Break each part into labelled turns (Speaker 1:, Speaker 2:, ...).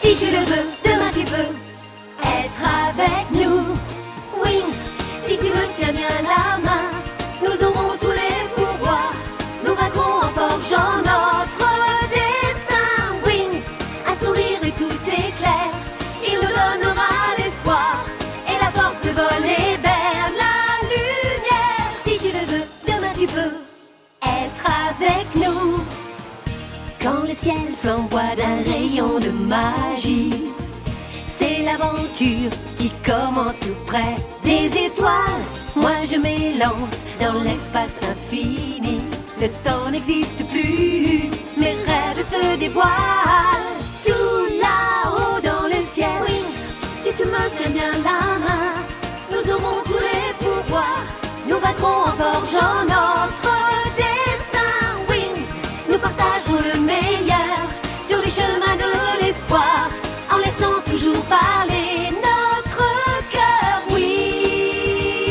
Speaker 1: Si tu le veux, demain tu peux être avec nous. Wings, si tu me tiens bien la main, nous aurons tous les pouvoirs. Nous vaincrons en forgeant notre destin. Wings, un sourire et tout s'éclaire. Il nous donnera l'espoir et la force de voler vers la lumière. Si tu le veux, demain tu peux être avec nous. Quand le ciel flamboie d'un rayon de magie, c'est l'aventure qui commence tout près des étoiles. Moi je m'élance dans l'espace infini. Le temps n'existe plus, mes rêves se dévoilent. Tout là-haut dans le ciel. Wings, si tu me tiens bien la main, nous aurons tous les pouvoirs. Nous vaincrons en forgeant notre destin. Wings, nous partagerons le meilleur sur les chemins de l'espoir, en laissant toujours parler notre cœur. Wings,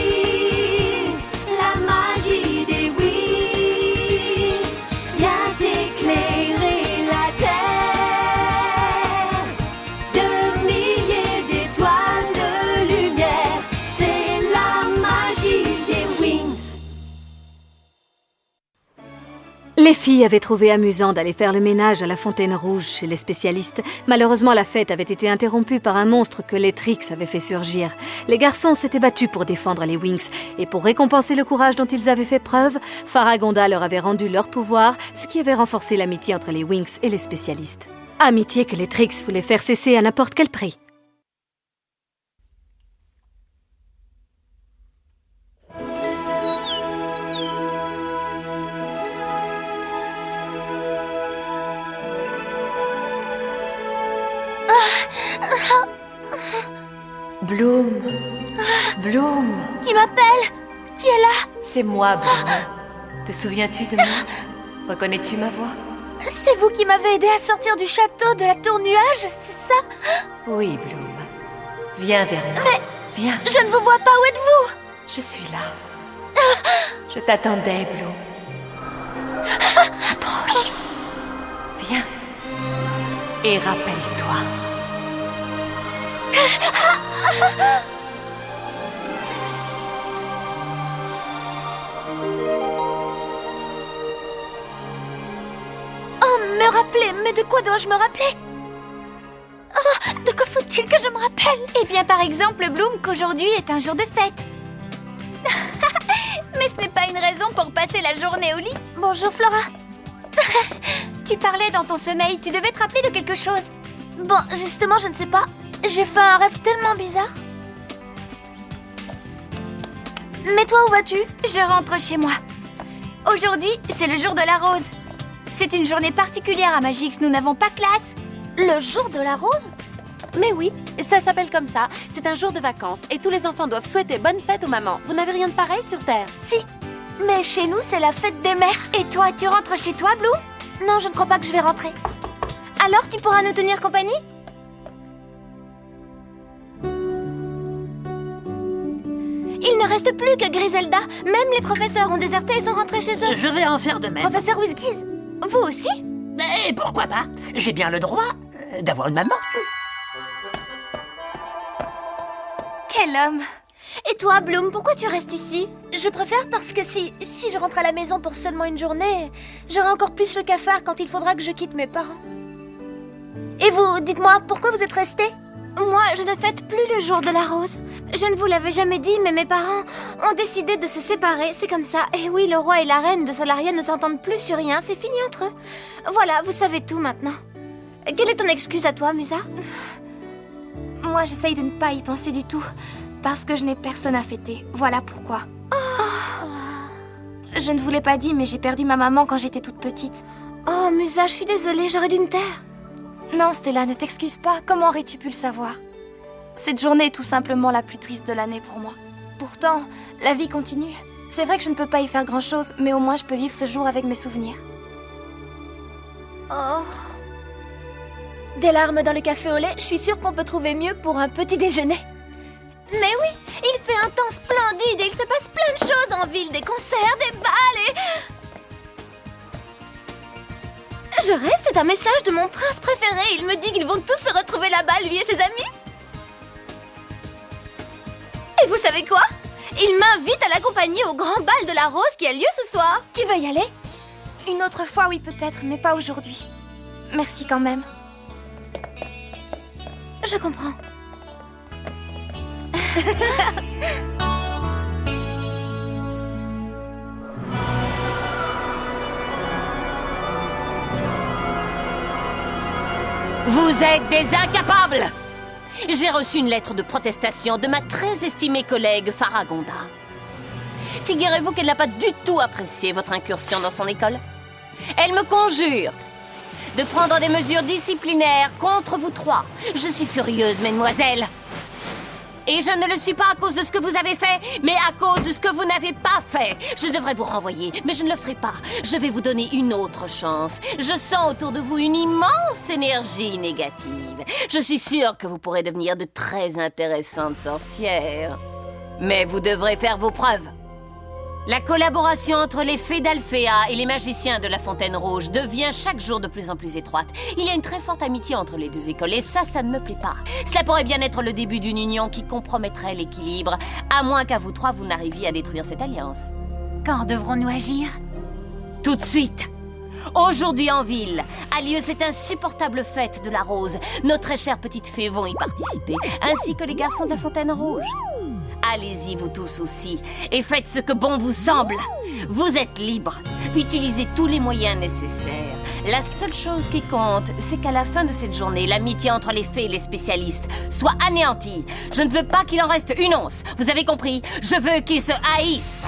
Speaker 1: la magie des wings vient éclairer la terre. De milliers d'étoiles de lumière, c'est la magie des wings.
Speaker 2: Les filles avaient trouvé amusant d'aller faire le ménage à la Fontaine Rouge chez les spécialistes. Malheureusement, la fête avait été interrompue par un monstre que les Trix avaient fait surgir. Les garçons s'étaient battus pour défendre les Winx, et pour récompenser le courage dont ils avaient fait preuve, Faragonda leur avait rendu leur pouvoir, ce qui avait renforcé l'amitié entre les Winx et les spécialistes. Amitié que les Trix voulaient faire cesser à n'importe quel prix.
Speaker 3: Bloom. Bloom.
Speaker 4: Qui m'appelle? Qui est là?
Speaker 3: C'est moi, Bloom. Te souviens-tu de moi? Reconnais-tu ma voix?
Speaker 4: C'est vous qui m'avez aidé à sortir du château de la tour nuage, c'est ça?
Speaker 3: Oui, Bloom. Viens vers moi.
Speaker 4: Mais
Speaker 3: viens.
Speaker 4: je ne vous vois pas, où êtes-vous?
Speaker 3: Je suis là. Je t'attendais, Bloom. Approche. Viens. Et rappelle-toi.
Speaker 4: Oh, me rappeler? Mais de quoi dois-je me rappeler? Oh, de quoi faut-il que je me rappelle?
Speaker 5: Eh bien, par exemple, Bloom, qu'aujourd'hui est un jour de fête. Mais ce n'est pas une raison pour passer la journée au lit.
Speaker 4: Bonjour, Flora.
Speaker 5: Tu parlais dans ton sommeil, tu devais te rappeler de quelque chose.
Speaker 4: Bon, justement, je ne sais pas. J'ai fait un rêve tellement bizarre. Mais toi, où vas-tu?
Speaker 5: Je rentre chez moi. Aujourd'hui, c'est le jour de la rose. C'est une journée particulière à Magix, nous n'avons pas classe.
Speaker 4: Le jour de la rose?
Speaker 6: Mais oui, ça s'appelle comme ça. C'est un jour de vacances et tous les enfants doivent souhaiter bonne fête aux mamans. Vous n'avez rien de pareil sur Terre?
Speaker 4: Si, mais chez nous, c'est la fête des mères.
Speaker 5: Et toi, tu rentres chez toi, Bloom?
Speaker 4: Non, je ne crois pas que je vais rentrer.
Speaker 5: Alors, tu pourras nous tenir compagnie? Il ne reste plus que Griselda. Même les professeurs ont déserté et sont rentrés chez eux.
Speaker 7: Je vais en faire de même.
Speaker 4: Professeur Whiskies,
Speaker 5: Vous aussi?
Speaker 7: Et pourquoi pas? J'ai bien le droit d'avoir une maman.
Speaker 5: Quel homme!
Speaker 4: et toi, Bloom, pourquoi tu restes ici? Je préfère parce que si je rentre à la maison pour seulement une journée, j'aurai encore plus le cafard quand il faudra que je quitte mes parents. Et vous, dites-moi, pourquoi vous êtes restés?
Speaker 5: Moi, je ne fête plus le jour de la rose. Je ne vous l'avais jamais dit, mais mes parents ont décidé de se séparer, c'est comme ça. Et oui, le roi et la reine de Solaria ne s'entendent plus sur rien, c'est fini entre eux. Voilà, vous savez tout maintenant. Quelle est ton excuse à toi, Musa? Moi, j'essaye de ne pas y penser du tout, parce que je n'ai personne à fêter. Voilà pourquoi. Je ne vous l'ai pas dit, mais j'ai perdu ma maman quand j'étais toute petite. Oh, Musa, je suis désolée, j'aurais dû me taire. Non, Stella, ne t'excuse pas. Comment aurais-tu pu le savoir? Cette journée est tout simplement la plus triste de l'année pour moi. Pourtant, la vie continue. C'est vrai que je ne peux pas y faire grand-chose, mais au moins je peux vivre ce jour avec mes souvenirs.
Speaker 4: Oh. Des larmes dans le café au lait, je suis sûre qu'on peut trouver mieux pour un petit déjeuner.
Speaker 5: Mais oui, il fait un temps splendide et il se passe plein de choses en ville, des concerts, des bals et... Je rêve, c'est un message de mon prince préféré. Il me dit qu'ils vont tous se retrouver là-bas, lui et ses amis. Et vous savez quoi? Il m'invite à l'accompagner au grand bal de la rose qui a lieu ce soir. Tu veux y aller? Une autre fois, oui, peut-être, mais pas aujourd'hui. Merci quand même. Je comprends.
Speaker 8: Vous êtes des incapables! J'ai reçu une lettre de protestation de ma très estimée collègue Faragonda. Figurez-vous qu'elle n'a pas du tout apprécié votre incursion dans son école. Elle me conjure de prendre des mesures disciplinaires contre vous trois. Je suis furieuse, mesdemoiselles. Et je ne le suis pas à cause de ce que vous avez fait, mais à cause de ce que vous n'avez pas fait. Je devrais vous renvoyer, mais je ne le ferai pas. Je vais vous donner une autre chance. Je sens autour de vous une immense énergie négative. Je suis sûre que vous pourrez devenir de très intéressantes sorcières. Mais vous devrez faire vos preuves. La collaboration entre les fées d'Alphéa et les magiciens de la Fontaine Rouge devient chaque jour de plus en plus étroite. Il y a une très forte amitié entre les deux écoles et ça ne me plaît pas. Cela pourrait bien être le début d'une union qui compromettrait l'équilibre, à moins qu'à vous trois vous n'arriviez à détruire cette alliance.
Speaker 6: Quand devrons-nous agir?
Speaker 8: Tout de suite! Aujourd'hui en ville, a lieu cette insupportable fête de la rose. Nos très chères petites fées vont y participer, ainsi que les garçons de la Fontaine Rouge. Allez-y, vous tous aussi, et faites ce que bon vous semble. Vous êtes libres. Utilisez tous les moyens nécessaires. La seule chose qui compte, c'est qu'à la fin de cette journée, l'amitié entre les fées et les spécialistes soit anéantie. Je ne veux pas qu'il en reste une once. Vous avez compris? Je veux qu'ils se haïssent.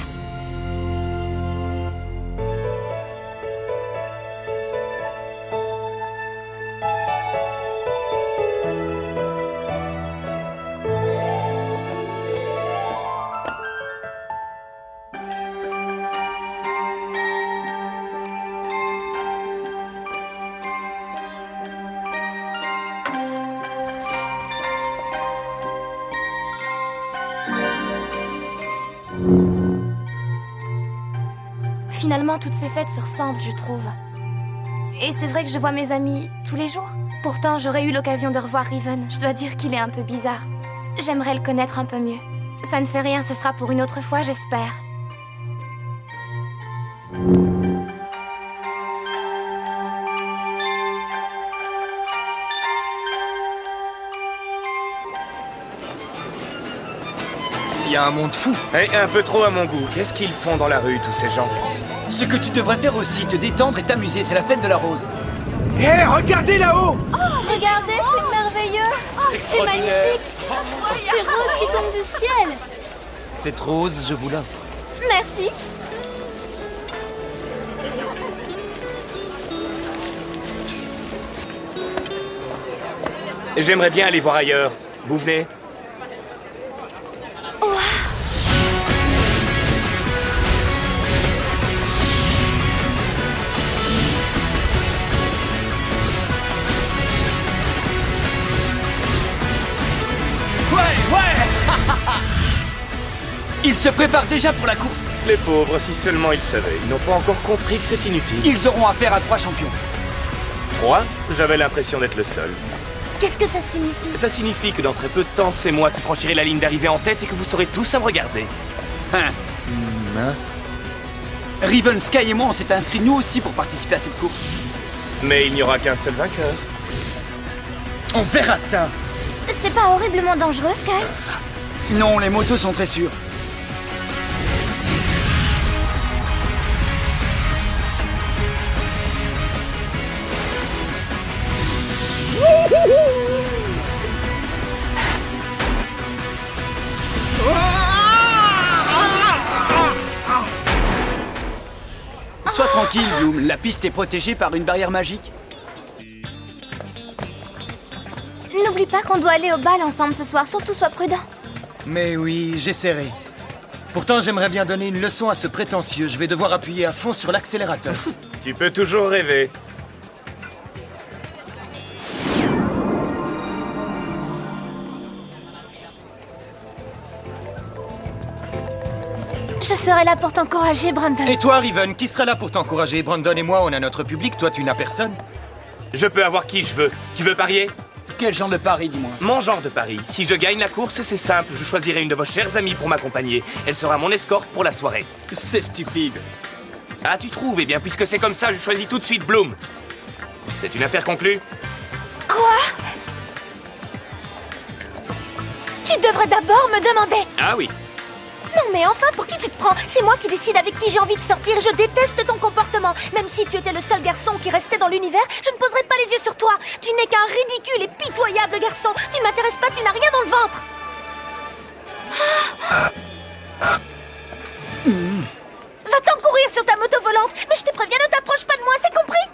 Speaker 5: Finalement, toutes ces fêtes se ressemblent, je trouve. Et c'est vrai que je vois mes amis tous les jours. Pourtant, j'aurais eu l'occasion de revoir Riven. Je dois dire qu'il est un peu bizarre. J'aimerais le connaître un peu mieux. Ça ne fait rien, ce sera pour une autre fois, j'espère.
Speaker 9: Il y a un monde fou.
Speaker 10: Et un peu trop à mon goût. Qu'est-ce qu'ils font dans la rue, tous ces gens?
Speaker 9: Ce que tu devrais faire aussi, te détendre et t'amuser, c'est la fête de la rose.
Speaker 11: Hé, regardez là-haut!
Speaker 5: Regardez, c'est merveilleux!
Speaker 11: C'est magnifique!
Speaker 5: C'est Rose qui tombe du ciel!
Speaker 9: Cette rose, je vous l'offre.
Speaker 5: Merci!
Speaker 10: J'aimerais bien aller voir ailleurs. Vous venez?
Speaker 9: Ils se préparent déjà pour la course.
Speaker 10: Les pauvres, si seulement ils savaient. Ils n'ont pas encore compris que c'est inutile.
Speaker 9: Ils auront affaire à 3 champions.
Speaker 10: 3? J'avais l'impression d'être le seul.
Speaker 5: Qu'est-ce que ça signifie?
Speaker 10: Ça signifie que dans très peu de temps, c'est moi qui franchirai la ligne d'arrivée en tête et que vous serez tous à me regarder.
Speaker 9: Riven, Sky et moi, on s'est inscrits nous aussi pour participer à cette course.
Speaker 10: Mais il n'y aura qu'un seul vainqueur.
Speaker 9: On verra ça.
Speaker 5: C'est pas horriblement dangereux, Sky?
Speaker 9: Non, les motos sont très sûres. Sois tranquille, Bloom. La piste est protégée par une barrière magique.
Speaker 5: N'oublie pas qu'on doit aller au bal ensemble ce soir. Surtout, sois prudent.
Speaker 11: Mais oui, j'essaierai. Pourtant, j'aimerais bien donner une leçon à ce prétentieux. Je vais devoir appuyer à fond sur l'accélérateur.
Speaker 10: Tu peux toujours rêver.
Speaker 4: Je serai là pour t'encourager, Brandon.
Speaker 11: Et toi, Riven, qui sera là pour t'encourager? Brandon et moi, on a notre public, toi tu n'as personne.
Speaker 10: Je peux avoir qui je veux. Tu veux parier?
Speaker 9: Quel genre de pari, dis-moi?
Speaker 10: Mon genre de pari. Si je gagne la course, c'est simple. Je choisirai une de vos chères amies pour m'accompagner. Elle sera mon escorte pour la soirée.
Speaker 9: C'est stupide.
Speaker 10: Ah, tu trouves? Eh bien, puisque c'est comme ça, je choisis tout de suite Bloom. C'est une affaire conclue?
Speaker 4: Quoi? Tu devrais d'abord me demander.
Speaker 10: Ah oui.
Speaker 4: Non mais enfin, pour qui tu te prends? C'est moi qui décide avec qui j'ai envie de sortir et je déteste ton comportement. Même si tu étais le seul garçon qui restait dans l'univers, je ne poserais pas les yeux sur toi. Tu n'es qu'un ridicule et pitoyable garçon. Tu ne m'intéresses pas, tu n'as rien dans le ventre. Va-t'en courir sur ta moto volante. Mais je te préviens, ne t'approche pas de moi, c'est compris?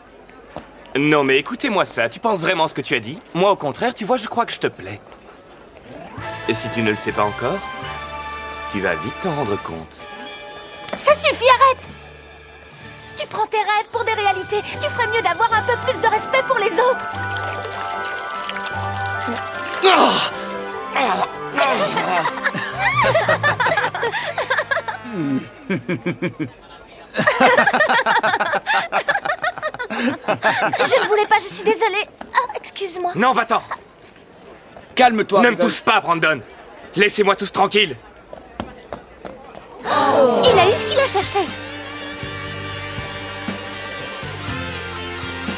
Speaker 10: Non, mais écoutez-moi ça. Tu penses vraiment ce que tu as dit? Moi, au contraire, tu vois, je crois que je te plais. Et si tu ne le sais pas encore, tu vas vite t'en rendre compte.
Speaker 4: Ça suffit, arrête! Tu prends tes rêves pour des réalités. Tu ferais mieux d'avoir un peu plus de respect pour les autres. Je ne voulais pas, je suis désolée. Ah, excuse-moi.
Speaker 10: Non, va-t'en!
Speaker 9: Calme-toi.
Speaker 10: Ne me touche pas, Brandon! Laissez-moi tous tranquilles!
Speaker 5: Il a eu ce qu'il a cherché.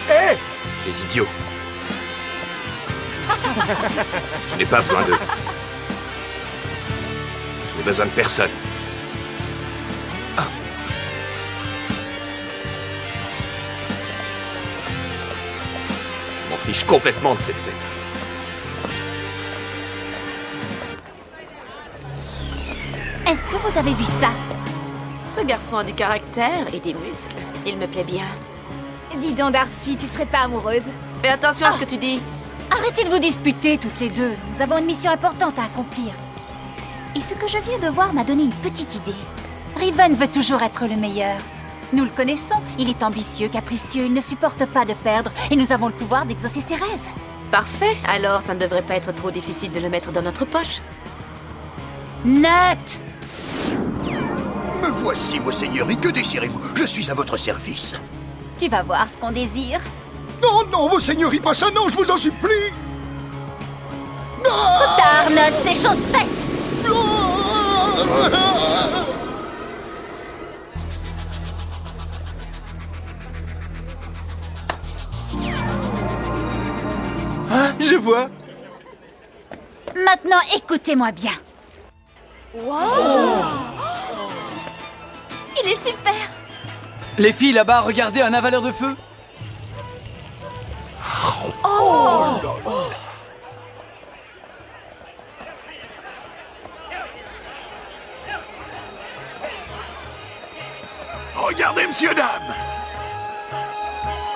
Speaker 10: Hé! Les idiots! Je n'ai pas besoin d'eux. Je n'ai besoin de personne. Je m'en fiche complètement de cette fête.
Speaker 5: Est-ce que vous avez vu ça?
Speaker 6: Ce garçon a du caractère et des muscles. Il me plaît bien.
Speaker 5: Dis donc, Darcy, tu serais pas amoureuse?
Speaker 6: Fais attention à ce que tu dis.
Speaker 2: Arrêtez de vous disputer toutes les deux. Nous avons une mission importante à accomplir.
Speaker 12: Et ce que je viens de voir m'a donné une petite idée. Riven veut toujours être le meilleur. Nous le connaissons, il est ambitieux, capricieux, il ne supporte pas de perdre, et nous avons le pouvoir d'exaucer ses rêves.
Speaker 6: Parfait, alors ça ne devrait pas être trop difficile de le mettre dans notre poche.
Speaker 12: Nut!
Speaker 13: Me voici, vos seigneuries, que désirez-vous? Je suis à votre service.
Speaker 12: Tu vas voir ce qu'on désire.
Speaker 13: Non, non, vos seigneuries, pas ça, non, je vous en supplie.
Speaker 12: Trop tard, Nut, c'est chose faite.
Speaker 11: Ah, je vois.
Speaker 12: Maintenant, écoutez-moi bien.
Speaker 5: Wow. Il est super.
Speaker 9: Les filles là-bas, regardez un avaleur de feu.
Speaker 13: Regardez, monsieur, dame.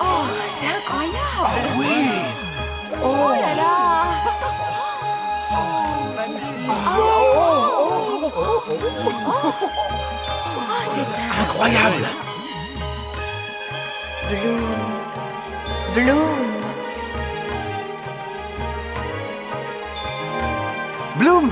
Speaker 5: Oh, c'est incroyable.
Speaker 13: Oh oui.
Speaker 5: Oh là là. Oh, c'est
Speaker 13: incroyable.
Speaker 5: Bloom.
Speaker 11: Bloom.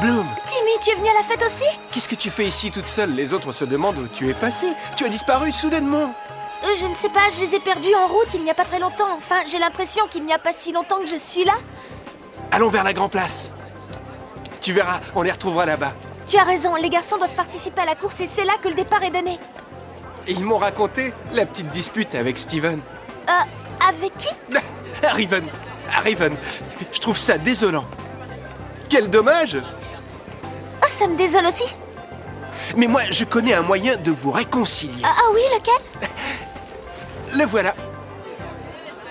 Speaker 11: Bloom.
Speaker 4: Timmy, tu es venue à la fête aussi?
Speaker 11: Qu'est-ce que tu fais ici toute seule? Les autres se demandent où tu es passée. Tu as disparu soudainement.
Speaker 4: Je ne sais pas, je les ai perdus en route il n'y a pas très longtemps. Enfin, j'ai l'impression qu'il n'y a pas si longtemps que je suis là.
Speaker 11: Allons vers la Grand Place. Tu verras, on les retrouvera là-bas.
Speaker 4: Tu as raison, les garçons doivent participer à la course et c'est là que le départ est donné.
Speaker 11: Et ils m'ont raconté la petite dispute avec Steven.
Speaker 4: Avec qui?
Speaker 11: Riven. Riven. Je trouve ça désolant. Quel dommage!
Speaker 4: Oh, ça me désole aussi.
Speaker 11: Mais moi, je connais un moyen de vous réconcilier.
Speaker 4: Ah oui, lequel?
Speaker 11: Le voilà.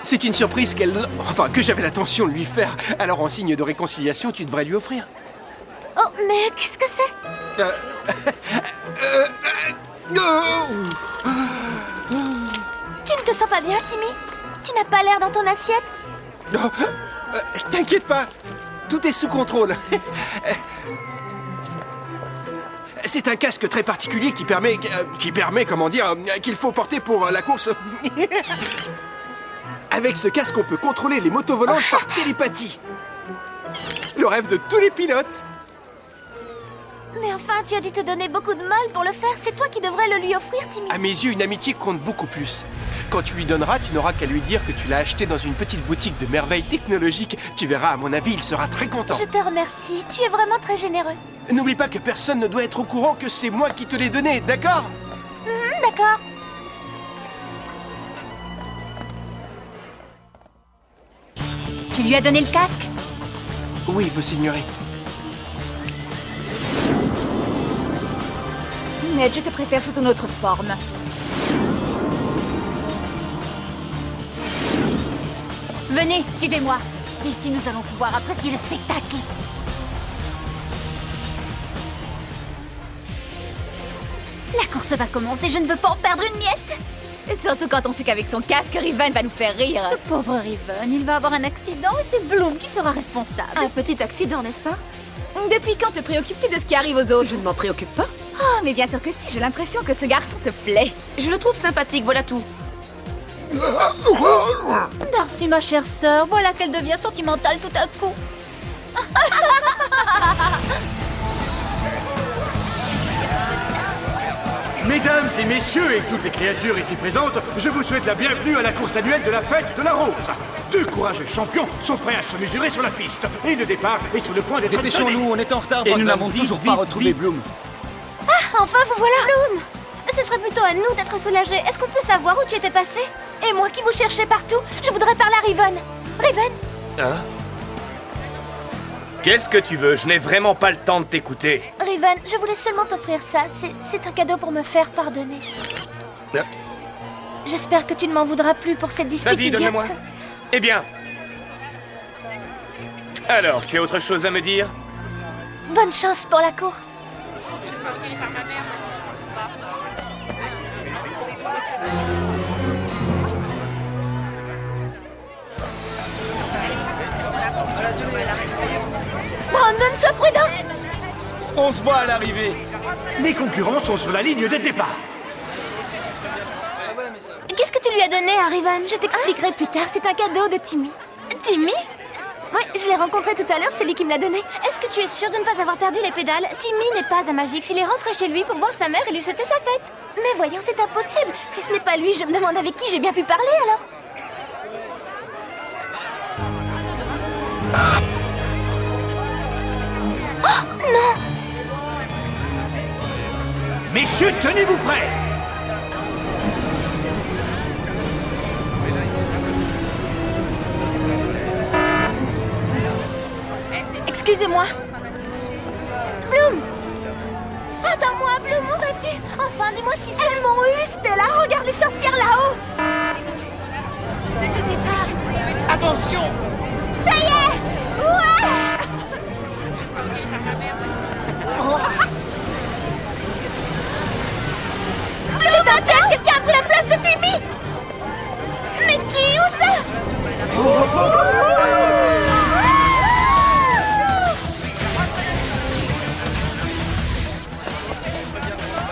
Speaker 11: C'est une surprise que j'avais l'intention de lui faire. Alors, en signe de réconciliation, tu devrais lui offrir.
Speaker 4: Oh, mais qu'est-ce que c'est? Tu ne te sens pas bien, Timmy? Tu n'as pas l'air dans ton assiette?
Speaker 11: T'inquiète pas. Tout est sous contrôle. C'est un casque très particulier qui permet, comment dire, qu'il faut porter pour la course. Avec ce casque, on peut contrôler les motos volantes par télépathie. Le rêve de tous les pilotes.
Speaker 4: Mais enfin, tu as dû te donner beaucoup de mal pour le faire. C'est toi qui devrais le lui offrir, Timmy.
Speaker 11: À mes yeux, une amitié compte beaucoup plus. Quand tu lui donneras, tu n'auras qu'à lui dire que tu l'as acheté dans une petite boutique de merveilles technologiques. Tu verras, à mon avis, il sera très content.
Speaker 4: Je te remercie. Tu es vraiment très généreux.
Speaker 11: N'oublie pas que personne ne doit être au courant que c'est moi qui te l'ai donné, d'accord?
Speaker 4: D'accord.
Speaker 12: Tu lui as donné le casque?
Speaker 11: Oui, vos seigneuries.
Speaker 5: Ned, je te préfère sous ton autre forme.
Speaker 12: Venez, suivez-moi. D'ici, nous allons pouvoir apprécier le spectacle. La course va commencer, je ne veux pas en perdre une miette.
Speaker 5: Et surtout quand on sait qu'avec son casque, Riven va nous faire rire.
Speaker 12: Ce pauvre Riven, il va avoir un accident et c'est Bloom qui sera responsable.
Speaker 2: Un petit accident, n'est-ce pas?
Speaker 5: Depuis quand te préoccupes-tu de ce qui arrive aux autres?
Speaker 2: Je ne m'en préoccupe pas.
Speaker 5: Oh, mais bien sûr que si, j'ai l'impression que ce garçon te plaît.
Speaker 2: Je le trouve sympathique, voilà tout.
Speaker 12: Darcy, ma chère sœur, voilà qu'elle devient sentimentale tout à coup.
Speaker 14: Mesdames et messieurs et toutes les créatures ici présentes, je vous souhaite la bienvenue à la course annuelle de la fête de la Rose. Deux courageux champions sont prêts à se mesurer sur la piste. Et le départ est sur le point d'être donné.
Speaker 9: Dépêchons-nous, on est en retard. Et nous n'avons toujours pas retrouvé Bloom.
Speaker 4: Ah, enfin, vous voilà.
Speaker 5: Bloom, ce serait plutôt à nous d'être soulagés. Est-ce qu'on peut savoir où tu étais passé?
Speaker 4: Et moi qui vous cherchais partout, je voudrais parler à Riven. Riven?
Speaker 10: Hein? Qu'est-ce que tu veux? Je n'ai vraiment pas le temps de t'écouter.
Speaker 4: Riven, je voulais seulement t'offrir ça. C'est un cadeau pour me faire pardonner. J'espère que tu ne m'en voudras plus pour cette dispute
Speaker 10: Vas-y,
Speaker 4: idiote.
Speaker 10: donne-le-moi. Eh bien. Alors, tu as autre chose à me dire?
Speaker 4: Bonne chance pour la course. Brandon, sois prudent!
Speaker 9: On se voit à l'arrivée.
Speaker 14: Les concurrents sont sur la ligne de départ.
Speaker 5: Qu'est-ce que tu lui as donné à Riven?
Speaker 4: Je t'expliquerai plus tard, c'est un cadeau de Timmy.
Speaker 5: Timmy?
Speaker 4: Oui, je l'ai rencontré tout à l'heure, c'est lui qui me l'a donné.
Speaker 5: Est-ce que tu es sûre de ne pas avoir perdu les pédales? Timmy n'est pas un Magix, il est rentré chez lui pour voir sa mère et lui souhaiter sa fête.
Speaker 4: Mais voyons, c'est impossible. Si ce n'est pas lui, je me demande avec qui j'ai bien pu parler alors. Oh, non!
Speaker 14: Messieurs, tenez-vous prêts!
Speaker 4: Excusez-moi. Bloom! Attends-moi, Bloom, où vas-tu? Enfin, dis-moi ce qui se passe. Elles m'ont eu, Stella. Regarde les sorcières là-haut. Le départ.
Speaker 9: Attention!
Speaker 4: Ça y est! Ouais! C'est un piège, quelqu'un a pris la place de Timmy! Mais qui? Où ça?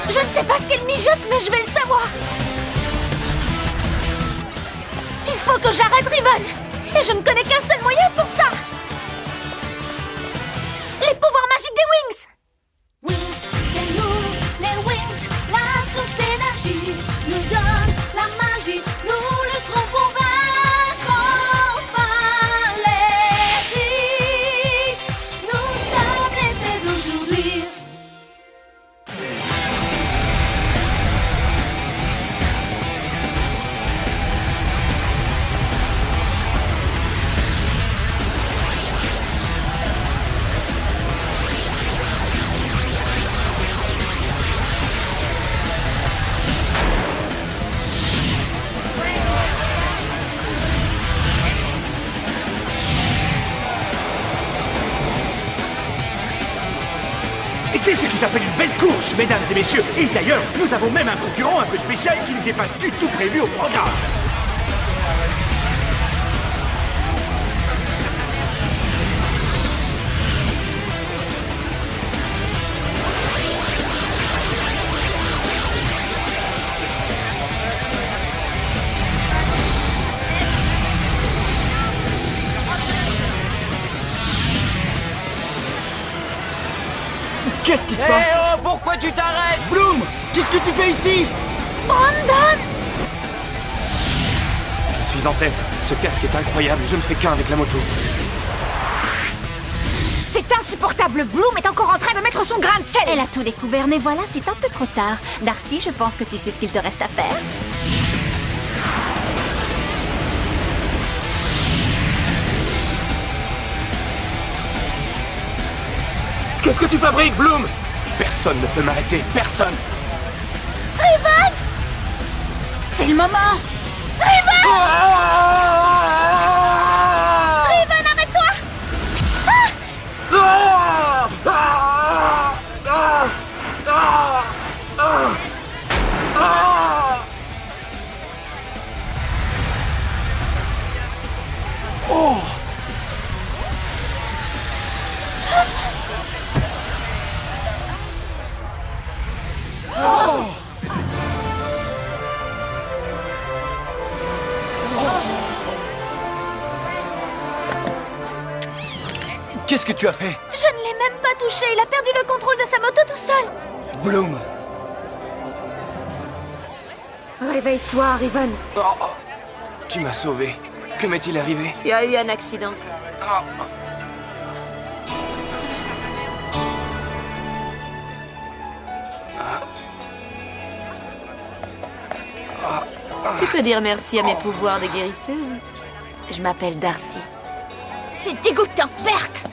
Speaker 4: Je ne sais pas ce qu'elle mijote, mais je vais le savoir! Il faut que j'arrête Riven! Et je ne connais qu'un seul moyen pour ça! Les pouvoirs magiques des Wings!
Speaker 1: Wings, c'est nous, les Wings, la source d'énergie nous donne la magie, nous lutterons pour vaincre enfin les X. Nous sommes les faits d'aujourd'hui.
Speaker 14: Et c'est ce qui s'appelle une belle course, mesdames et messieurs. Et d'ailleurs, nous avons même un concurrent un peu spécial qui n'était pas du tout prévu au programme.
Speaker 9: Qu'est-ce qui se passe?
Speaker 15: Oh, pourquoi tu t'arrêtes?
Speaker 9: Bloom, qu'est-ce que tu fais ici?
Speaker 4: Brandon!
Speaker 10: Je suis en tête. Ce casque est incroyable. Je ne fais qu'un avec la moto.
Speaker 5: C'est insupportable. Bloom est encore en train de mettre son grain de sel. Elle a tout découvert, mais voilà, c'est un peu trop tard. Darcy, je pense que tu sais ce qu'il te reste à faire.
Speaker 10: Qu'est-ce que tu fabriques, Bloom? Personne ne peut m'arrêter. Personne.
Speaker 4: Riven!
Speaker 5: C'est le moment.
Speaker 4: Riven! Riven, arrête-toi!
Speaker 9: Oh! Qu'est-ce que tu as fait?
Speaker 4: Je ne l'ai même pas touché. Il a perdu le contrôle de sa moto tout seul.
Speaker 9: Bloom!
Speaker 5: Réveille-toi, Riven.
Speaker 10: Oh, tu m'as sauvé. Que m'est-il arrivé?
Speaker 5: Tu as eu un accident.
Speaker 6: Tu peux dire merci à mes pouvoirs de guérisseuse? Je m'appelle Darcy.
Speaker 5: C'est dégoûtant, Perk.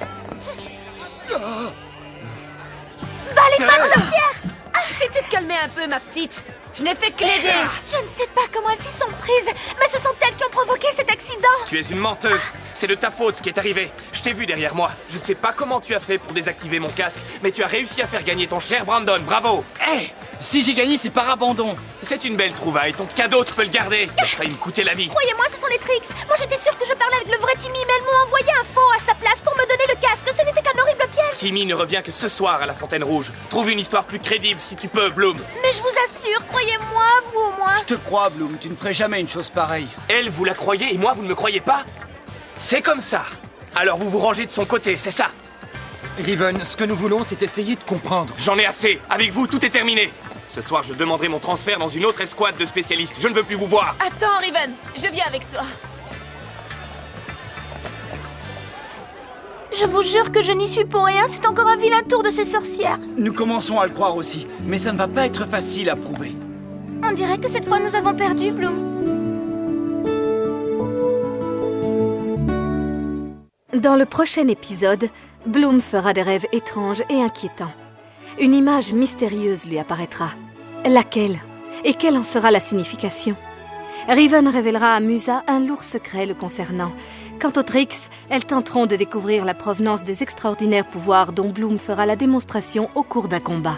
Speaker 4: Bah, les bonnes sorcières!
Speaker 5: Si tu te calmais un peu, ma petite. Je n'ai fait que l'aider.
Speaker 4: Je ne sais pas comment elles s'y sont prises, mais ce sont elles qui ont provoqué cet accident.
Speaker 10: Tu es une menteuse. C'est de ta faute ce qui est arrivé. Je t'ai vu derrière moi. Je ne sais pas comment tu as fait pour désactiver mon casque, mais tu as réussi à faire gagner ton cher Brandon. Bravo.
Speaker 9: Hé! Si j'ai gagné, c'est par abandon.
Speaker 10: C'est une belle trouvaille. Ton cadeau, tu peux le garder. Il a failli me coûter la vie.
Speaker 4: Croyez-moi, ce sont les tricks. Moi, j'étais sûre que je parlais avec le vrai Timmy, mais elle m'a envoyé un faux à sa place pour me donner le casque. Ce n'était qu'un horrible piège.
Speaker 10: Timmy ne revient que ce soir à la Fontaine Rouge. Trouve une histoire plus crédible si tu peux, Bloom.
Speaker 4: Mais je vous assure, croyez-moi, vous au moins.
Speaker 9: Je te crois, Bloom. Tu ne ferais jamais une chose pareille.
Speaker 10: Elle, vous la croyez et moi, vous ne me croyez pas? C'est comme ça. Alors vous vous rangez de son côté, c'est ça?
Speaker 15: Riven, ce que nous voulons, c'est essayer de comprendre.
Speaker 10: J'en ai assez. Avec vous, tout est terminé. Ce soir, je demanderai mon transfert dans une autre escouade de spécialistes. Je ne veux plus vous voir.
Speaker 6: Attends, Riven, je viens avec toi.
Speaker 4: Je vous jure que je n'y suis pour rien, c'est encore un vilain tour de ces sorcières.
Speaker 9: Nous commençons à le croire aussi, mais ça ne va pas être facile à prouver.
Speaker 5: On dirait que cette fois, nous avons perdu, Bloom.
Speaker 2: Dans le prochain épisode, Bloom fera des rêves étranges et inquiétants. Une image mystérieuse lui apparaîtra. Laquelle? Et quelle en sera la signification? Riven révélera à Musa un lourd secret le concernant. Quant aux Trix, elles tenteront de découvrir la provenance des extraordinaires pouvoirs dont Bloom fera la démonstration au cours d'un combat.